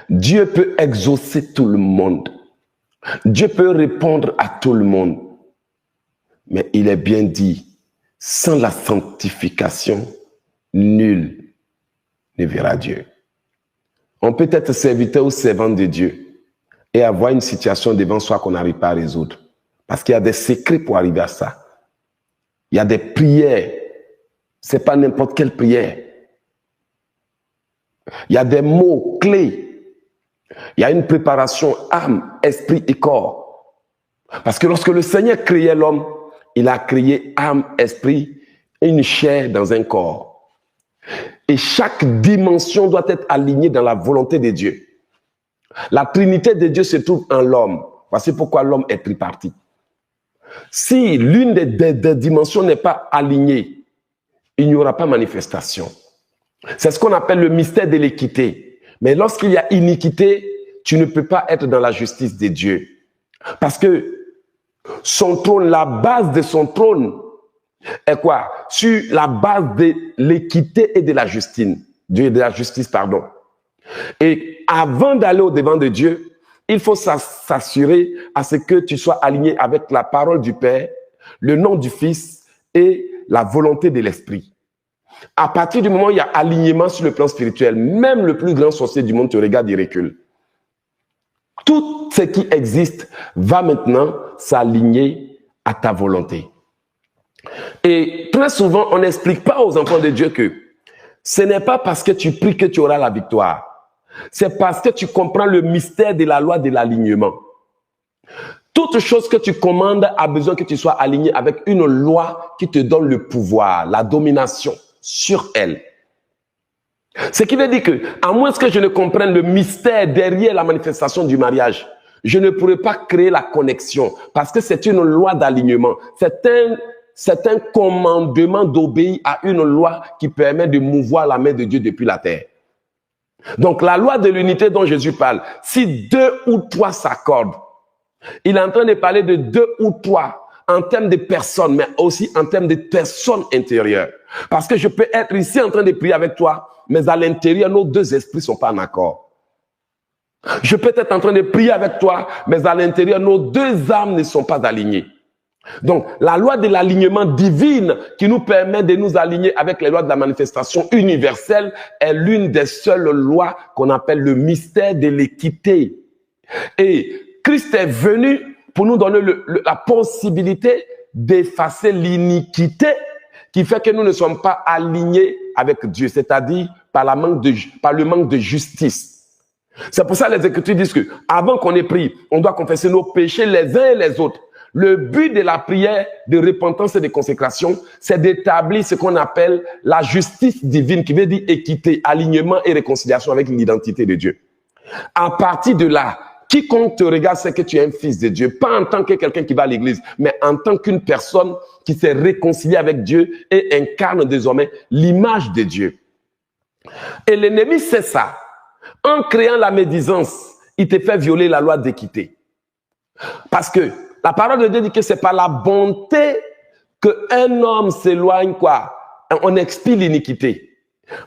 Dieu peut exaucer tout le monde. Dieu peut répondre à tout le monde. Mais il est bien dit, sans la sanctification, nul ne verra Dieu. On peut être serviteur ou servante de Dieu et avoir une situation devant soi qu'on n'arrive pas à résoudre. Parce qu'il y a des secrets pour arriver à ça. Il y a des prières. Ce n'est pas n'importe quelle prière. Il y a des mots clés. Il y a une préparation âme, esprit et corps. Parce que lorsque le Seigneur créait l'homme, il a créé âme, esprit et une chair dans un corps. Et chaque dimension doit être alignée dans la volonté de Dieu. La Trinité de Dieu se trouve en l'homme. Voici pourquoi l'homme est tripartite. Si l'une des dimensions n'est pas alignée, il n'y aura pas manifestation. C'est ce qu'on appelle le mystère de l'équité. Mais lorsqu'il y a iniquité, tu ne peux pas être dans la justice de Dieu. Parce que son trône, la base de son trône est quoi? Sur la base de l'équité et de la justice, pardon. Et avant d'aller au devant de Dieu, il faut s'assurer à ce que tu sois aligné avec la parole du Père, le nom du Fils et la volonté de l'Esprit. À partir du moment où il y a alignement sur le plan spirituel, même le plus grand sorcier du monde te regarde et recule. Tout ce qui existe va maintenant s'aligner à ta volonté. Et très souvent, on n'explique pas aux enfants de Dieu que ce n'est pas parce que tu pries que tu auras la victoire. C'est parce que tu comprends le mystère de la loi de l'alignement. Toute chose que tu commandes a besoin que tu sois aligné avec une loi qui te donne le pouvoir, la domination sur elle. Ce qui veut dire que, à moins que je ne comprenne le mystère derrière la manifestation du mariage, je ne pourrai pas créer la connexion parce que c'est une loi d'alignement. C'est un commandement d'obéir à une loi qui permet de mouvoir la main de Dieu depuis la terre. Donc, la loi de l'unité dont Jésus parle, si 2 ou 3 s'accordent, il est en train de parler de 2 ou 3 en termes de personnes, mais aussi en termes de personnes intérieures. Parce que je peux être ici en train de prier avec toi, mais à l'intérieur, nos 2 esprits ne sont pas en accord. Je peux être en train de prier avec toi, mais à l'intérieur, nos 2 âmes ne sont pas alignées. Donc, la loi de l'alignement divine qui nous permet de nous aligner avec les lois de la manifestation universelle est l'une des seules lois qu'on appelle le mystère de l'équité. Et Christ est venu pour nous donner la possibilité d'effacer l'iniquité qui fait que nous ne sommes pas alignés avec Dieu, c'est-à-dire par le manque de justice. C'est pour ça que les Écritures disent que avant qu'on ait prié, on doit confesser nos péchés les uns et les autres. Le but de la prière de repentance et de consécration, c'est d'établir ce qu'on appelle la justice divine, qui veut dire équité, alignement et réconciliation avec l'identité de Dieu. À partir de là, quiconque te regarde sait que tu es un fils de Dieu, pas en tant que quelqu'un qui va à l'église, mais en tant qu'une personne qui s'est réconciliée avec Dieu et incarne désormais l'image de Dieu. Et l'ennemi sait ça. En créant la médisance, il te fait violer la loi d'équité. Parce que la parole de Dieu dit que c'est par la bonté qu'un homme s'éloigne, quoi. On expie l'iniquité.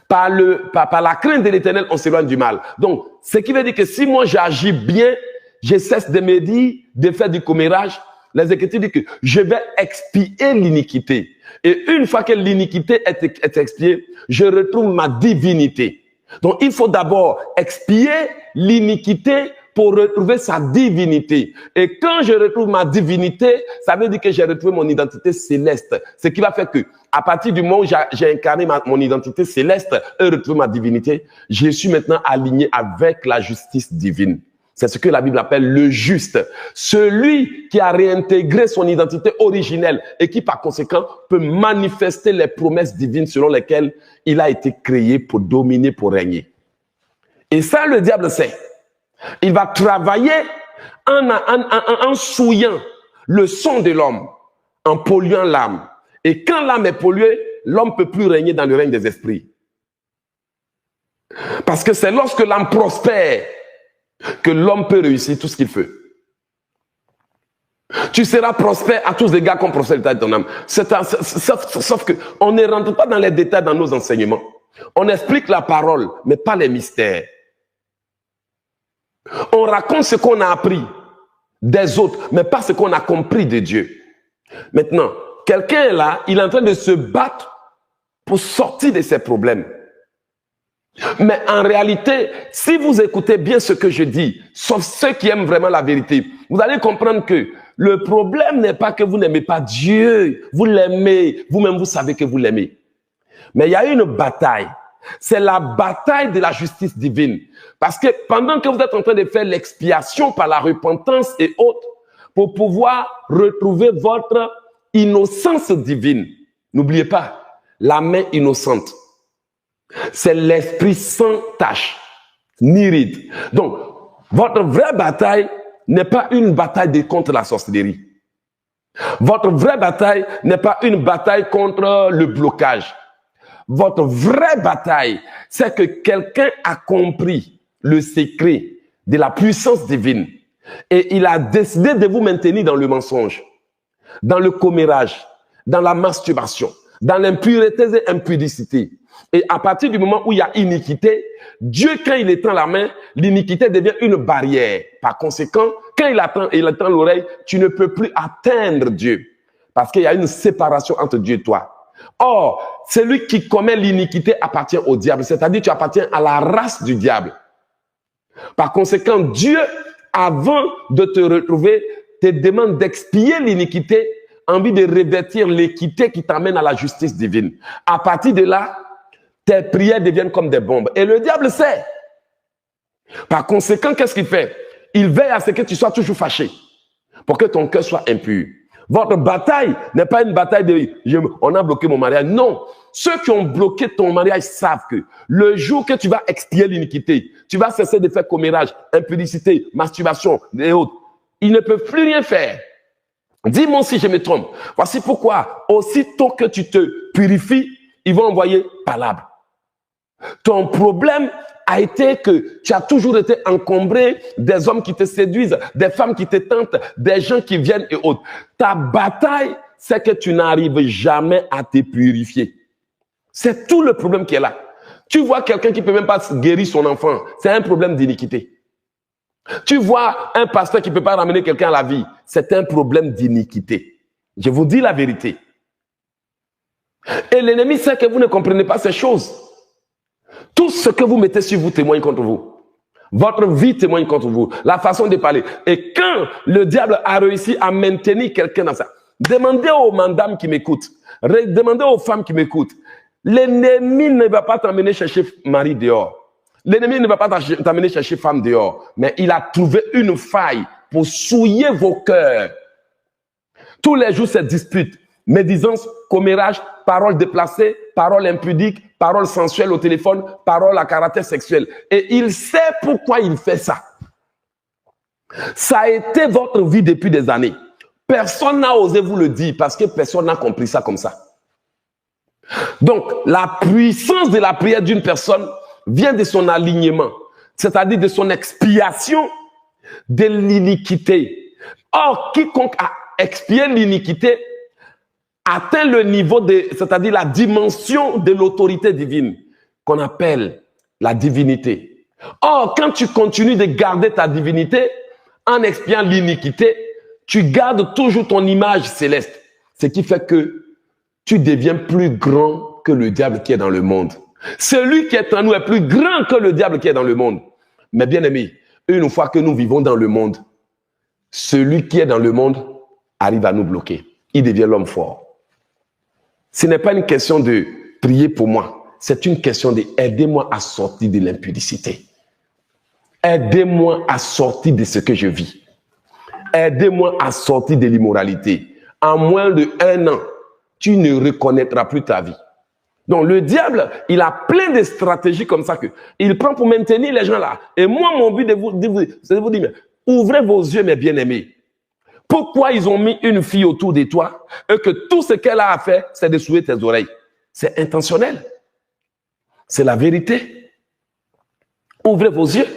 Par la crainte de l'Éternel, on s'éloigne du mal. Donc, ce qui veut dire que si moi j'agis bien, je cesse de me dire, de faire du commérage, les Écritures disent que je vais expier l'iniquité. Et une fois que l'iniquité est expiée, je retrouve ma divinité. Donc, il faut d'abord expier l'iniquité pour retrouver sa divinité. Et quand je retrouve ma divinité, ça veut dire que j'ai retrouvé mon identité céleste. Ce qui va faire que, à partir du moment où j'ai incarné mon identité céleste et retrouvé ma divinité, je suis maintenant aligné avec la justice divine. C'est ce que la Bible appelle le juste. Celui qui a réintégré son identité originelle et qui, par conséquent, peut manifester les promesses divines selon lesquelles il a été créé pour dominer, pour régner. Et ça, le diable sait. Il va travailler en souillant le son de l'homme, en polluant l'âme. Et quand l'âme est polluée, l'homme ne peut plus régner dans le règne des esprits. Parce que c'est lorsque l'âme prospère que l'homme peut réussir tout ce qu'il veut. Tu seras prospère à tous égards comme prospère l'état de ton âme. Sauf qu'on ne rentre pas dans les détails dans nos enseignements. On explique la parole, mais pas les mystères. On raconte ce qu'on a appris des autres, mais pas ce qu'on a compris de Dieu. Maintenant, quelqu'un est là, il est en train de se battre pour sortir de ses problèmes. Mais en réalité, si vous écoutez bien ce que je dis, sauf ceux qui aiment vraiment la vérité, vous allez comprendre que le problème n'est pas que vous n'aimez pas Dieu, vous l'aimez, vous-même vous savez que vous l'aimez. Mais il y a une bataille, c'est la bataille de la justice divine. Parce que pendant que vous êtes en train de faire l'expiation par la repentance et autres, pour pouvoir retrouver votre innocence divine, n'oubliez pas, la main innocente, c'est l'esprit sans tache, ni ride. Donc, votre vraie bataille n'est pas une bataille contre la sorcellerie. Votre vraie bataille n'est pas une bataille contre le blocage. Votre vraie bataille, c'est que quelqu'un a compris le secret de la puissance divine et il a décidé de vous maintenir dans le mensonge, dans le commérage, dans la masturbation, dans l'impureté et l'impudicité. Et à partir du moment où il y a iniquité, Dieu, quand il étend la main, l'iniquité devient une barrière. Par conséquent, quand il attend l'oreille, tu ne peux plus atteindre Dieu. Parce qu'il y a une séparation entre Dieu et toi. Or, celui qui commet l'iniquité appartient au diable. C'est-à-dire, tu appartiens à la race du diable. Par conséquent, Dieu, avant de te retrouver, te demande d'expier l'iniquité, envie de revêtir l'équité qui t'amène à la justice divine. À partir de là, tes prières deviennent comme des bombes. Et le diable sait. Par conséquent, qu'est-ce qu'il fait? Il veille à ce que tu sois toujours fâché pour que ton cœur soit impur. Votre bataille n'est pas une bataille de « on a bloqué mon mariage ». Non. Ceux qui ont bloqué ton mariage savent que le jour que tu vas expier l'iniquité, tu vas cesser de faire commérage, impudicité, masturbation et autres. Ils ne peuvent plus rien faire. Dis-moi si je me trompe. Voici pourquoi, aussitôt que tu te purifies, ils vont envoyer palabre. Ton problème a été que tu as toujours été encombré des hommes qui te séduisent, des femmes qui te tentent, des gens qui viennent et autres. Ta bataille, c'est que tu n'arrives jamais à te purifier. C'est tout le problème qui est là. Tu vois quelqu'un qui ne peut même pas guérir son enfant, c'est un problème d'iniquité. Tu vois un pasteur qui ne peut pas ramener quelqu'un à la vie, c'est un problème d'iniquité. Je vous dis la vérité. Et l'ennemi sait que vous ne comprenez pas ces choses. Tout ce que vous mettez sur vous témoigne contre vous. Votre vie témoigne contre vous. La façon de parler. Et quand le diable a réussi à maintenir quelqu'un dans ça, demandez aux madames qui m'écoutent, demandez aux femmes qui m'écoutent, l'ennemi ne va pas t'emmener chercher mari dehors. L'ennemi ne va pas t'amener chercher femme dehors. Mais il a trouvé une faille pour souiller vos cœurs. Tous les jours, cette dispute. Médisance, commérage, paroles déplacées, paroles impudiques, paroles sensuelles au téléphone, paroles à caractère sexuel. Et il sait pourquoi il fait ça. Ça a été votre vie depuis des années. Personne n'a osé vous le dire parce que personne n'a compris ça comme ça. Donc, la puissance de la prière d'une personne vient de son alignement, c'est-à-dire de son expiation de l'iniquité. Or, quiconque a expié l'iniquité atteint le niveau c'est-à-dire la dimension de l'autorité divine qu'on appelle la divinité. Or, quand tu continues de garder ta divinité en expiant l'iniquité, tu gardes toujours ton image céleste, ce qui fait que tu deviens plus grand que le diable qui est dans le monde. Celui qui est en nous est plus grand que le diable qui est dans le monde. Mais bien aimé, une fois que nous vivons dans le monde, celui qui est dans le monde arrive à nous bloquer. Il devient l'homme fort. Ce n'est pas une question de prier pour moi. C'est une question de aidez-moi à sortir de l'impudicité. Aidez-moi à sortir de ce que je vis. Aidez-moi à sortir de l'immoralité. En moins d'1 an, tu ne reconnaîtras plus ta vie. Donc le diable, il a plein de stratégies comme ça que il prend pour maintenir les gens là. Et moi, mon but c'est de vous dire, ouvrez vos yeux, mes bien-aimés. Pourquoi ils ont mis une fille autour de toi et que tout ce qu'elle a à faire, c'est de souiller tes oreilles? C'est intentionnel. C'est la vérité. Ouvrez vos yeux.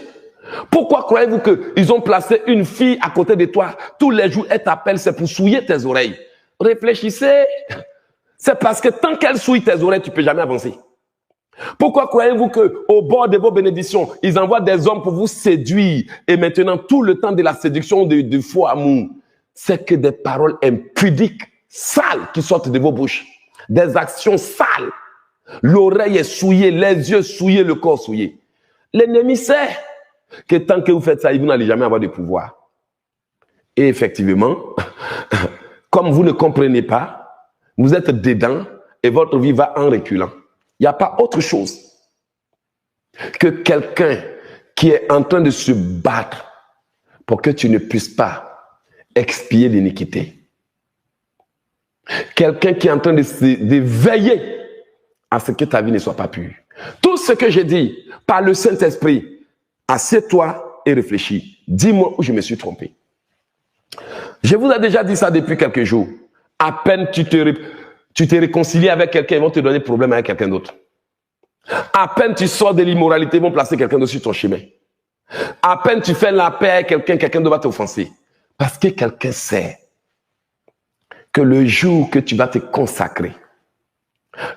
Pourquoi croyez-vous qu'ils ont placé une fille à côté de toi? Tous les jours, elle t'appelle, c'est pour souiller tes oreilles. Réfléchissez. C'est parce que tant qu'elle souille tes oreilles, tu ne peux jamais avancer. Pourquoi croyez-vous qu'au bord de vos bénédictions, ils envoient des hommes pour vous séduire et maintenant tout le temps de la séduction de faux amour, c'est que des paroles impudiques, sales qui sortent de vos bouches, des actions sales. L'oreille est souillée, les yeux souillés, le corps souillé. L'ennemi sait que tant que vous faites ça, vous n'allez jamais avoir de pouvoir. Et effectivement, comme vous ne comprenez pas, vous êtes dedans et votre vie va en reculant. Il n'y a pas autre chose que quelqu'un qui est en train de se battre pour que tu ne puisses pas expier l'iniquité. Quelqu'un qui est en train de veiller à ce que ta vie ne soit pas pure. Tout ce que j'ai dit par le Saint-Esprit, assieds-toi et réfléchis. Dis-moi où je me suis trompé. Je vous ai déjà dit ça depuis quelques jours. À peine tu te réconcilies avec quelqu'un, ils vont te donner problème avec quelqu'un d'autre. À peine tu sors de l'immoralité, ils vont placer quelqu'un d'autre sur ton chemin. À peine tu fais la paix avec quelqu'un, quelqu'un d'autre va t'offenser. Parce que quelqu'un sait que le jour que tu vas te consacrer,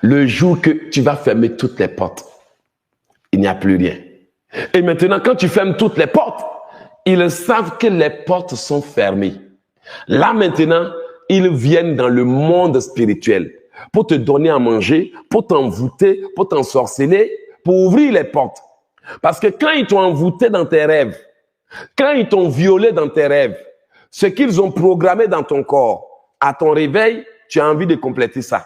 le jour que tu vas fermer toutes les portes, il n'y a plus rien. Et maintenant, quand tu fermes toutes les portes, ils savent que les portes sont fermées. Là maintenant, ils viennent dans le monde spirituel pour te donner à manger, pour t'envoûter, pour t'ensorceler, pour ouvrir les portes. Parce que quand ils t'ont envoûté dans tes rêves, quand ils t'ont violé dans tes rêves, ce qu'ils ont programmé dans ton corps, à ton réveil, tu as envie de compléter ça.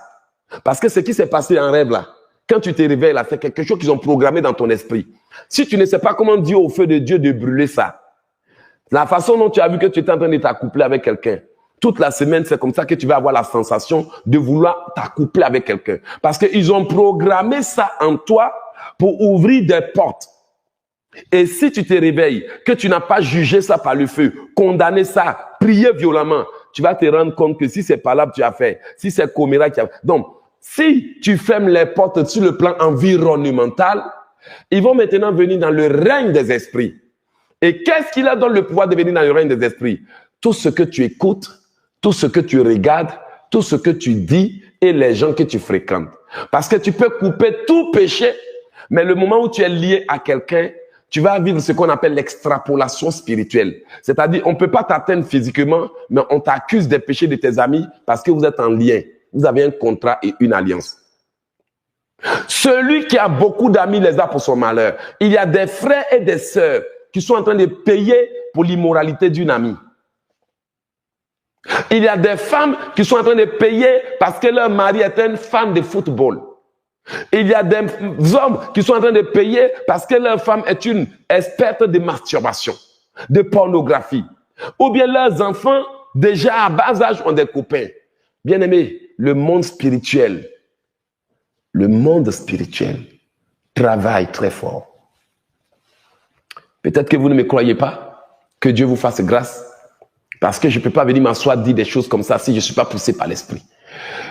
Parce que ce qui s'est passé en rêve là, quand tu te réveilles là, c'est quelque chose qu'ils ont programmé dans ton esprit. Si tu ne sais pas comment dire au feu de Dieu de brûler ça, la façon dont tu as vu que tu étais en train de t'accoupler avec quelqu'un, toute la semaine, c'est comme ça que tu vas avoir la sensation de vouloir t'accoupler avec quelqu'un. Parce qu'ils ont programmé ça en toi pour ouvrir des portes. Et si tu te réveilles, que tu n'as pas jugé ça par le feu, condamné ça, prié violemment, tu vas te rendre compte que si c'est palabre tu as fait, si c'est coméra tu as fait. Donc, si tu fermes les portes sur le plan environnemental, ils vont maintenant venir dans le règne des esprits. Et qu'est-ce qui leur donne le pouvoir de venir dans le règne des esprits? Tout ce que tu écoutes, tout ce que tu regardes, tout ce que tu dis et les gens que tu fréquentes. Parce que tu peux couper tout péché, mais le moment où tu es lié à quelqu'un, tu vas vivre ce qu'on appelle l'extrapolation spirituelle. C'est-à-dire, on ne peut pas t'atteindre physiquement, mais on t'accuse des péchés de tes amis parce que vous êtes en lien. Vous avez un contrat et une alliance. Celui qui a beaucoup d'amis les a pour son malheur. Il y a des frères et des sœurs qui sont en train de payer pour l'immoralité d'une amie. Il y a des femmes qui sont en train de payer parce que leur mari est un fan de football. Il y a des hommes qui sont en train de payer parce que leur femme est une experte de masturbation, de pornographie. Ou bien leurs enfants, déjà à bas âge, ont des copains. Bien aimé, le monde spirituel travaille très fort. Peut-être que vous ne me croyez pas, que Dieu vous fasse grâce, parce que je ne peux pas venir m'asseoir dire des choses comme ça si je ne suis pas poussé par l'esprit.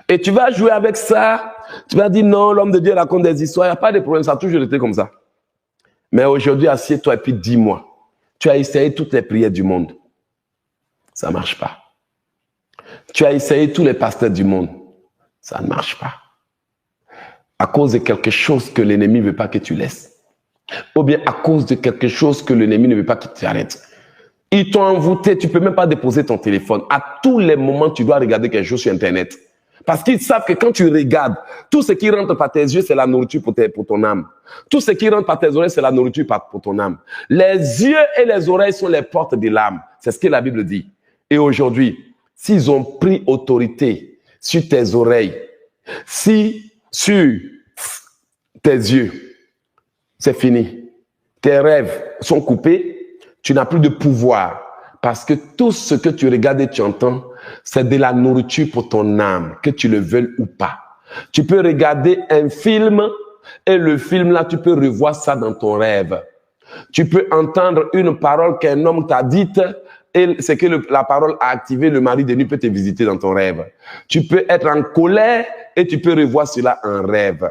Et tu vas jouer avec ça, tu vas dire non, l'homme de Dieu raconte des histoires, il n'y a pas de problème, ça a toujours été comme ça. Mais aujourd'hui, assieds-toi et puis dis-moi, tu as essayé toutes les prières du monde, ça ne marche pas. Tu as essayé tous les pasteurs du monde, ça ne marche pas. À cause de quelque chose que l'ennemi ne veut pas que tu laisses. Ou bien à cause de quelque chose que l'ennemi ne veut pas que tu arrêtes. Ils t'ont envoûté, tu ne peux même pas déposer ton téléphone. À tous les moments, tu dois regarder quelque chose sur Internet. Parce qu'ils savent que quand tu regardes, tout ce qui rentre par tes yeux, c'est la nourriture pour ton âme. Tout ce qui rentre par tes oreilles, c'est la nourriture pour ton âme. Les yeux et les oreilles sont les portes de l'âme. C'est ce que la Bible dit. Et aujourd'hui, s'ils ont pris autorité sur tes oreilles, sur tes yeux, c'est fini. Tes rêves sont coupés. Tu n'as plus de pouvoir parce que tout ce que tu regardes et tu entends, c'est de la nourriture pour ton âme, que tu le veuilles ou pas. Tu peux regarder un film et le film là, tu peux revoir ça dans ton rêve. Tu peux entendre une parole qu'un homme t'a dite et c'est que la parole a activé, le mari de nuit peut te visiter dans ton rêve. Tu peux être en colère et tu peux revoir cela en rêve.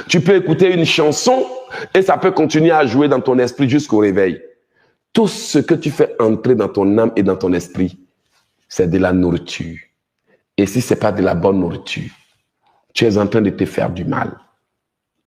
Tu peux écouter une chanson et ça peut continuer à jouer dans ton esprit jusqu'au réveil. Tout ce que tu fais entrer dans ton âme et dans ton esprit, c'est de la nourriture. Et si ce n'est pas de la bonne nourriture, tu es en train de te faire du mal.